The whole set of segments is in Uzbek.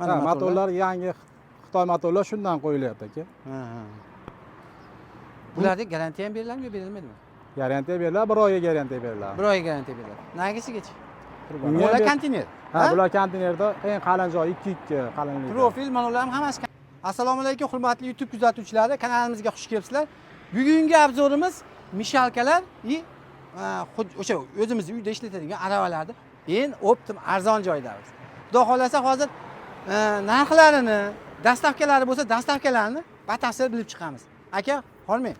Mana motorlar yangi Xitoy motorlar shundan qo'yilyapti aka. Bularga garantiya ham beriladimi yo berilmaydimi? Garantiya beriladi, 1 oyga garantiya beriladi. 1 oyga garantiya beriladi. Nagisigacha? Bunga Bular konteyner. bular konteynerda eng qalin joyi 2 qalinligi. Profil mana ular ham hammasi. Assalomu alaykum hurmatli YouTube kuzatuvchilari, kanalimizga xush kelibsizlar. Bugungi obzorimiz mishalkalar o'sha o'zimiz uyda ishlatadigan aravalarni eng optim arzon joydamiz. Xudo xolasa hozir narxlarini, dastavkalari bo'lsa, dastavkalarini batafsil bilib chiqamiz. Aka, hormang.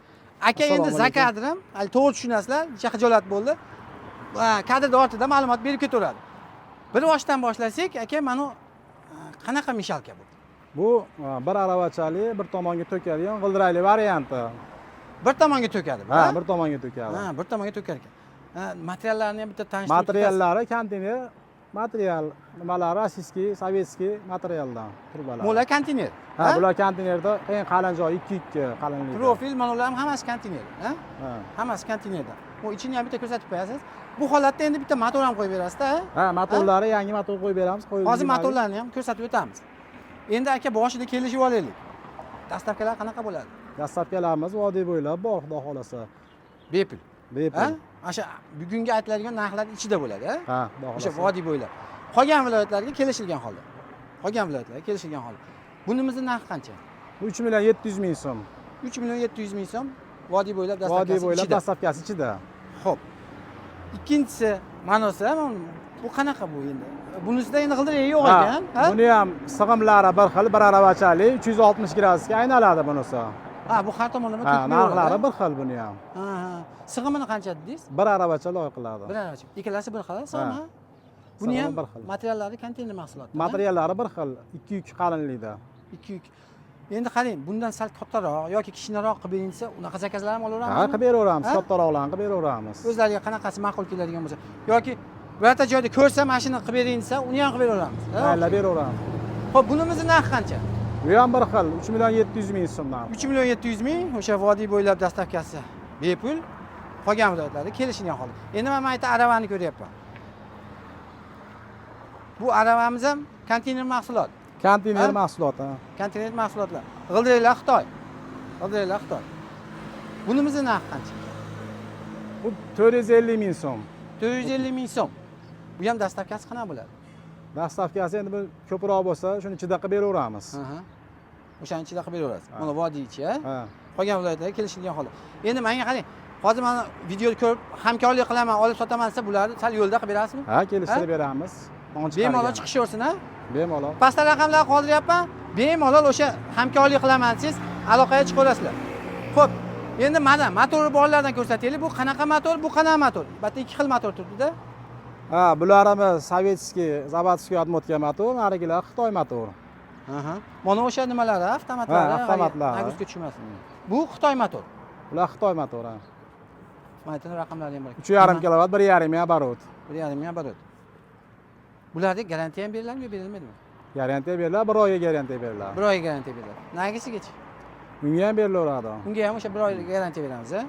Aka endi zakadrim, hali to'g'ri tushunasizlar, necha xijolat bo'ldi. Kadrda ortida ma'lumot berib ketaveradi. Bir boshdan boshlasak, aka, mana qanaqa mishalka bu? Bu bir aravachali, bir tomonga to'kadigan g'ildirayli varianti. Bir tomonga to'kadi. Ha, bir tomonga to'kadi. Ha, bir tomonga to'kar ekan. Materiallarini ham bitta tanishtirib. Materiallari konteyner material nimalari rossiyskiy, sovetskiy materialdan turbalar. Bular konteyner. Ha, bular konteynerda eng qalin joyi 2 qalinligi. Profil mana ular ham hammasi konteyner, ha? Hammasi konteynerda. Bu ichini ham bitta ko'rsatib qo'yasiz. Bu holatda endi bitta motor ham qo'yib berasiz-da, ha? Ha, motorlari yangi motor qo'yib beramiz. Hozir motorlarni ham ko'rsatib o'tamiz. Endi aka boshida kelishib olaylik. Dastavkalar qanaqa bo'ladi? Dastavkalarimiz vodiy bo'ylab bor, xudo xolasa. Bepul. Bepul. O'sha bugungi aytiladigan narxlar ichida bo'ladi, ha? Ha, xudo xolasa. O'sha vodiy bo'ylab. Qolgan viloyatlarga kelishilgan holda. Qolgan viloyatlarga kelishilgan holda. Bunimizning narxi qancha? 3 million 700 ming so'm. 3 million 700 ming so'm vodiy bo'ylab dastavkasi Vodiy bo'ylab ichida. dastavkasi ichida. Xo'p. Ikkinchisi ma'nosi bu qanaqa bu endi? Bunisida endi g'ildirak yo'q ekan, ha? Buni ham sig'imlari bir xil, bir aravachali 360 gradusga aylanadi bunisi. Ha, bu har tomonlama Ha, narxlari bir xil buni ham. Ha. Sig'imini qancha dedingiz? Bir aravacha loy qiladi. Bir aravacha. Ikkalasi bir xil, sig'imi? Buni ham materiallari konteyner mahsuloti. Materiallari bir xil, 2 qalinlikda. 2 Endi qarang, bundan sal kattaroq yoki kichikroq qilib bering desa, unaqa zakazlar ham olaveramizmi? Ha, qilib beraveramiz, kattaroqlarni qilib beraveramiz. O'zlariga qanaqasi ma'qul keladigan bo'lsa, yoki birorta joyda ko'rsa mashina qilib bering desa, uni ham qilib beraveramiz. Mayli, beraveramiz. Xo'p, bunimizning narxi qancha? Bu ham bir xil, 3 million 700 ming so'mdan. 3 million 700 ming o'sha vodiy bo'ylab dastavkasi bepul. Qolgan viloyatlarda kelishilgan holda. Endi men ayta aravani ko'ryapman. Bu aravamiz ham konteyner mahsulot. Konteyner mahsuloti. Konteyner mahsulotlar. G'ildiraklar Xitoy. G'ildiraklar Xitoy. Bunimizning narxi qancha? Bu 450 ming so'm. 450 ming so'm. Bu ham dastavkasi qanaqa bo'ladi? Dastavkasi endi bu ko'proq bo'lsa, shuni ichida qilib beraveramiz. O'shaning ichida qilib beraverasiz. Mana vodiy ichi, ha? Qolgan viloyatlarga kelishilgan holda. Endi menga qarang, hozir mana videoni ko'rib hamkorlik qilaman, olib sotaman desa, bularni sal yo'lda qilib berasizmi? Ha, kelishtirib beramiz. Bemalol chiqishaversin, ha? Bemalol. Pastda raqamlarni qoldiryapman. Bemalol o'sha hamkorlik qilaman desangiz, aloqaga chiqaverasizlar. Xo'p, endi mana motori borlardan ko'rsataylik. Bu qanaqa motor, bu qanaqa motor? Bitta 2 xil motor turibdi-da. Ha, bularimiz sovetskiy, zavodskiy odmotka motor, narigilar Xitoy motor. Mana o'sha nimalari, avtomatlari, avtomatlar. Agusga tushmasin. Bu Xitoy motor. Bular Xitoy motori. Mana aytgan raqamlari ham bor. 3,5 kilovat, 1,5 ming оборот. 1,5 ming оборот. Bularga garantiya ham beriladimi yo berilmaydimi? Garantiya beriladi, 1 oyga garantiya beriladi. 1 oyga garantiya beriladi. Nagisigacha? Unga ham berilaveradi. Unga ham o'sha 1 oyga garantiya beramiz, ha?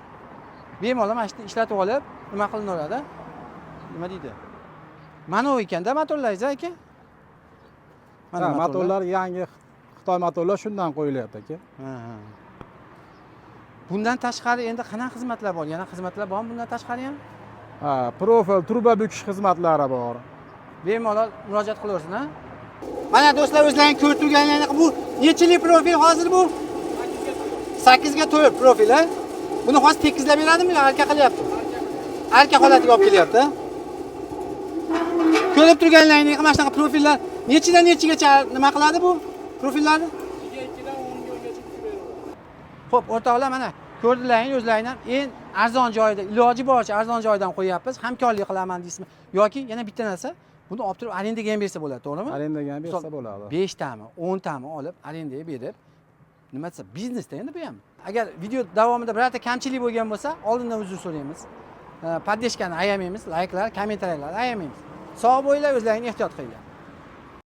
Bemalol mana shuni ishlatib olib, nima qilinaveradi? Nima deydi? Mana u ekanda motorlaringiz aka? Mana motorlar yangi Xitoy motorlar shundan qo'yilyapti aka. Bundan tashqari endi qanaqa xizmatlar bor? Yana xizmatlar bormi bundan tashqari ham? Ha, profil, truba bukish xizmatlari bor. Bemalol murojaat qilaversin, ha? Mana do'stlar, o'zlaring ko'rib turganlaringiz bu nechilik profil hozir bu? 8 ga 4 profil, ha? Buni hozir tekizlab beradimi yo arka qilyapti? Arka holatiga olib kelyapti. Ko'rib turganlaringiz mana shunaqa profillar nechidan nechigacha nima qiladi bu profillarni? 2 dan 10 gacha beraveradi. Xo'p, o'rtoqlar, mana ko'rdilaring o'zlaring ham eng arzon joyida, iloji boricha arzon joydan qo'yapmiz. Hamkorlik qilaman deysizmi? Yoki yana bitta narsa, buni olib turib arendaga ham bersa bo'ladi, to'g'rimi? Arendaga ham bersa bo'ladi. 5 tami, 10 tami olib arendaga berib, nima desa, biznesda endi bu ham. Agar video davomida birorta kamchilik bo'lgan bo'lsa, oldindan uzr so'raymiz. Poddeshkani ayamaymiz, layklar, kommentariyalarni ayamaymiz. Sog' bo'linglar, o'zlaringni ehtiyot qilinglar.